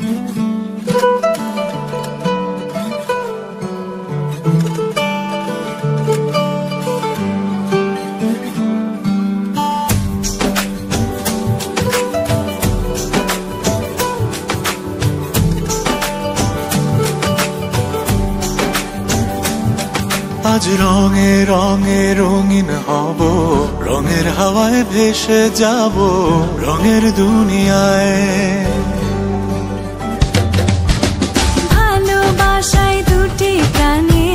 আজ রঙে রঙে রঙিন হব, রঙের হাওয়ায় ভেসে যাব রঙের দুনিয়ায়। ভালোবাসায় দুটি প্রাণে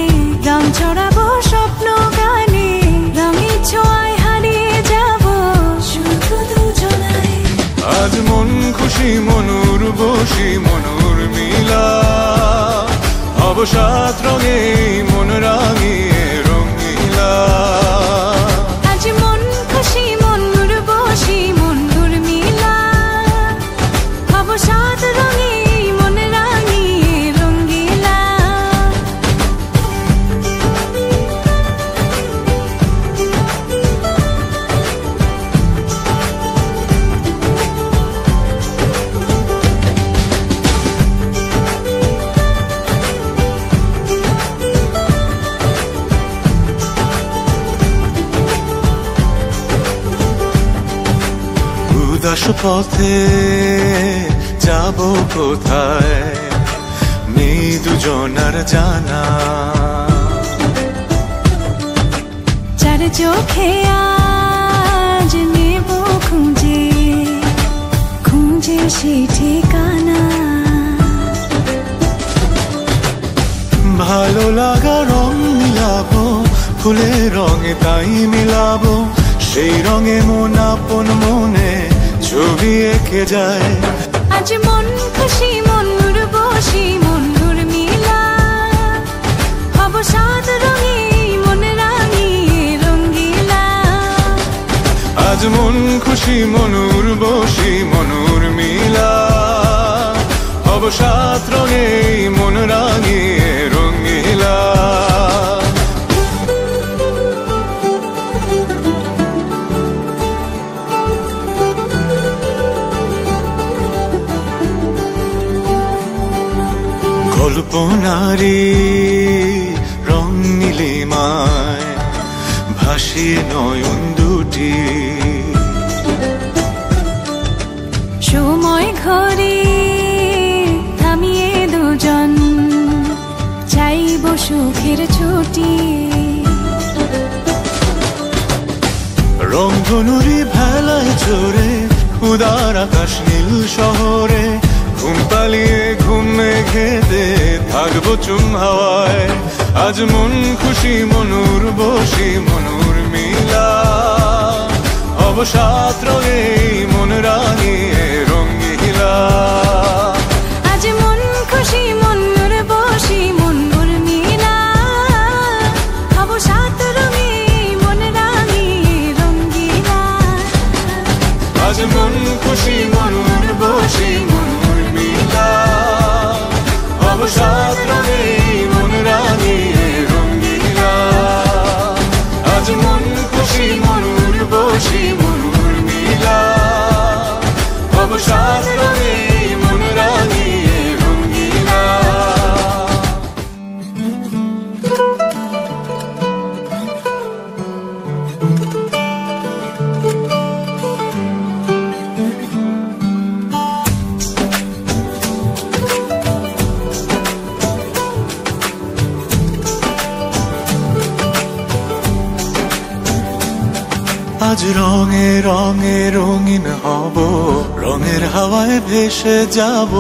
রং ছড়াবো স্বপ্ন গানে, রঙের ছোঁয়ায় হারিয়ে যাব শুধু দুজনায়। আজ মন খুশি মনুর বসি মনুর মিলা, অবসাদ রঙে মন রাঙিয়ে রঙিলা। আজ মন খুশি মনুর বসি মনুর মিলা, অবসাদ রঙে মন রাঙিয়ে রঙিলা। উদাস পথে যাব কোথায়, নেই দুজনার জানা। চার চোখে আজ নেব খুঁজে খুঁজে সেই ঠিকানা। ভালো লাগা রং মিলাবো, ফুলের রঙে তাই মিলাবো, সেই রঙে মন আপন মনে ছবি এঁকে যায়। আজ মন খুশি মনুর বসি মনুর মিলা, অবসাদ রঙে মন রাঙিয়ে রঙিলা। আজ মন খুশি মনুর বসি মনুর মিলা, অবসাদ রঙে মন রাঙিয়ে রঙিলা। কল্পনারি রং নীলিমায় ভাসিয়ে নয়ন দুটি, সময় ঘরে থামিয়ে দুজন চাইব সুখের ছুটি। রংধনুরি ভেলায় চড়ে উদার আকাশ নীল শহরে, ঘুম পালিয়ে ঘুম মেঘেতে থাকবো চুম হাওয়ায়। আজ মন খুশি মনুর বসি মনুর মিলা, অবসাদ রঙে মন রাঙিয়ে রঙিলা। আজ মন খুশি মনুর বসি মনুর মিলা, অবসাদ রঙে মন রাঙিয়ে রঙিলা। আজ মন খুশি মনুর বসি মনুর মিলা, অবসাদ রঙে মন রাঙিয়ে রঙিলা। আজ মন খুশি মনুর বসি মনুর মিলা, অবসাদ রঙে মন রাঙিয়ে রঙিলা। আজ রঙে রঙে রঙিন হব, রঙের হাওয়ায় ভেসে যাব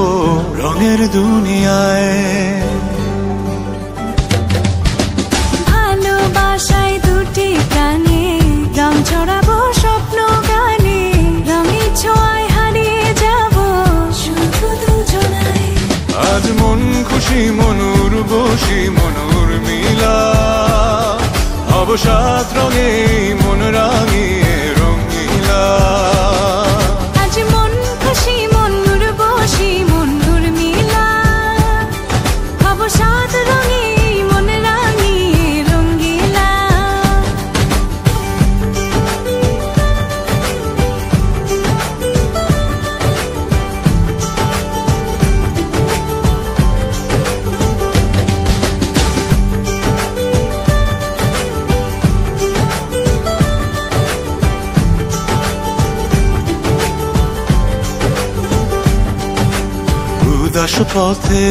রঙের দুনিয়ায়। ভালোবাসায় দুটি প্রাণে রং ছড়াবো স্বপ্ন গানে, রঙের ছোঁয়ায় হারিয়ে যাব শুধু দুজনায়। আজ মন খুশি মনুর বসি মনুর মিলা, অবসাদ রঙে মন রাঙিয়ে রঙিলা। আজ মন খুশি মনুর বসি মনুর মিলা, অবসাদ রঙে মন রাঙিয়ে রঙিলা। উদাস পথে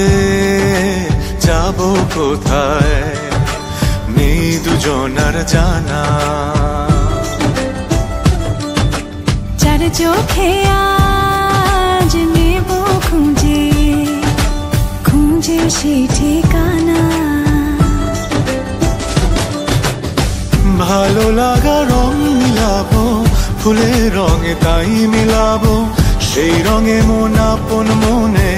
যাব কোথায় নেই দুজনার জানা, চার চোখে আজ নেব খুঁজে খুঁজে সে ঠিকানা। ভালো লাগা রং মিলাবো ফুলের রঙে তাই মিলাবো, সেই রঙে মন আপন মনে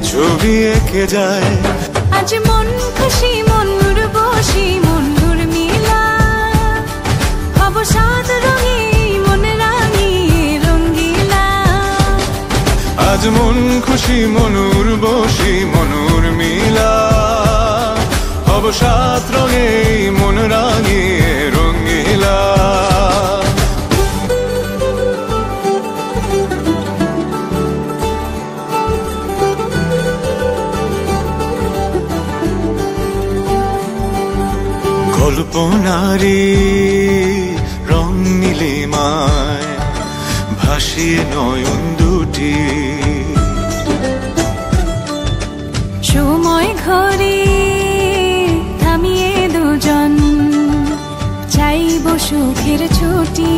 ছবি এঁকে যায়। আজ মন খুশি মন উর্বশী মন উর্মিলা, হব সাত রঙে মন রাঙিয়ে রঙ্গিলা। আজ মন খুশি মন উর্বশী মন উর্মিলা, হব সাত রঙে মন রাঙিয়ে রঙ্গিলা। কল্পনারি রং নীলিমায় ভাসিয়ে নয়ন দুটি, সময় ঘরে থামিয়ে দুজন চাইব সুখের ছুটি।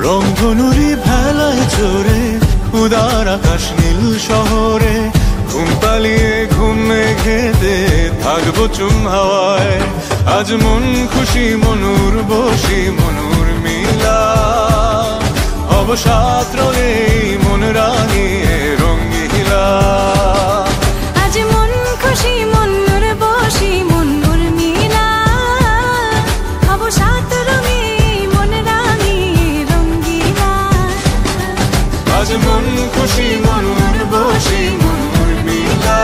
রংধনুরি ভেলায় চড়ে উদার আকাশ নীল শহরে, ঘুম পালিয়ে ঘুম মেঘেতে থাকবো চুম হাওয়ায়। আজ মন খুশি মন উর্বশী মন উর্মিলা, হব সাত রঙে মন রাঙিয়ে রঙ্গিলা। আজ মন খুশি মন উর্বশী মন উর্মিলা, হব সাত রঙে মন রাঙিয়ে রঙ্গিলা। আজ মন খুশি মন উর্বশী মন উর্মিলা,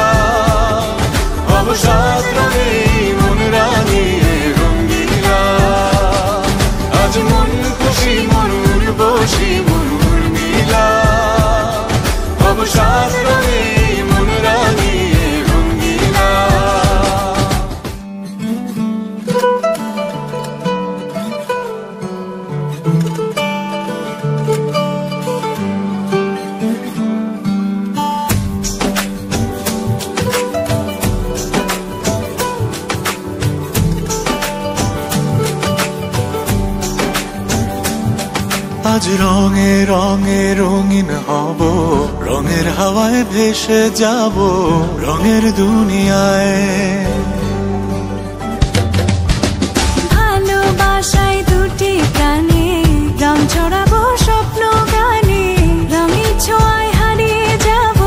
হব সাত রঙে মন রাঙিয়ে রঙ্গিলা। আজ মন খুশি মন উর্বশী মন উর্মিলা, হব সাত রঙে মন রাঙিয়ে রঙ্গিলা। আজ রঙে রঙে রঙিন হব, রঙের হাওয়ায় ভেসে যাব রঙের দুনিয়ায়। ভালোবাসায় দুটি প্রাণে রং ছড়াবো স্বপ্ন গানে, রঙের ছোঁয়ায় হারিয়ে যাব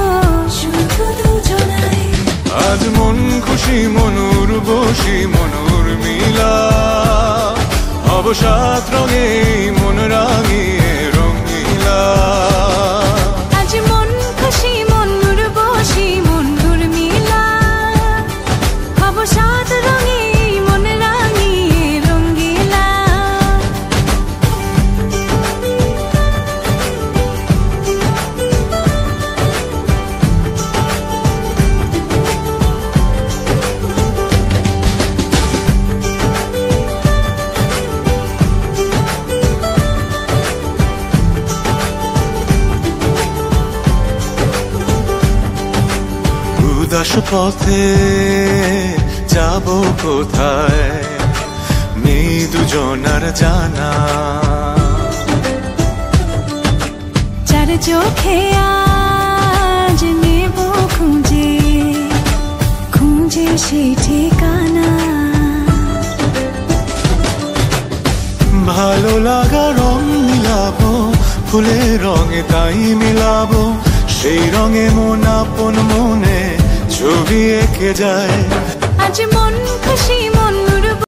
শুধু দুজনায়। আজ মন খুশি মন উর্বশী মন উর্মিলা, হব সাত রঙে মন রাঙিয়ে রঙ্গিলা। আজ মন খুশি মন উর্বশী মন উর্মিলা, হব সাত রঙে মন রাঙিয়ে রঙ্গিলা। উদাস পথে যাব কোথায় নেই দুজনার জানা, চার চোখে আজ নেব খুঁজে খুঁজে সে ঠিকানা। ভালো লাগা রং মিলাবো ফুলের রঙে তাই মিলাবো, সেই রঙে মন আপন মনে ছবি এঁকে যায়। আজ মন খুশি মন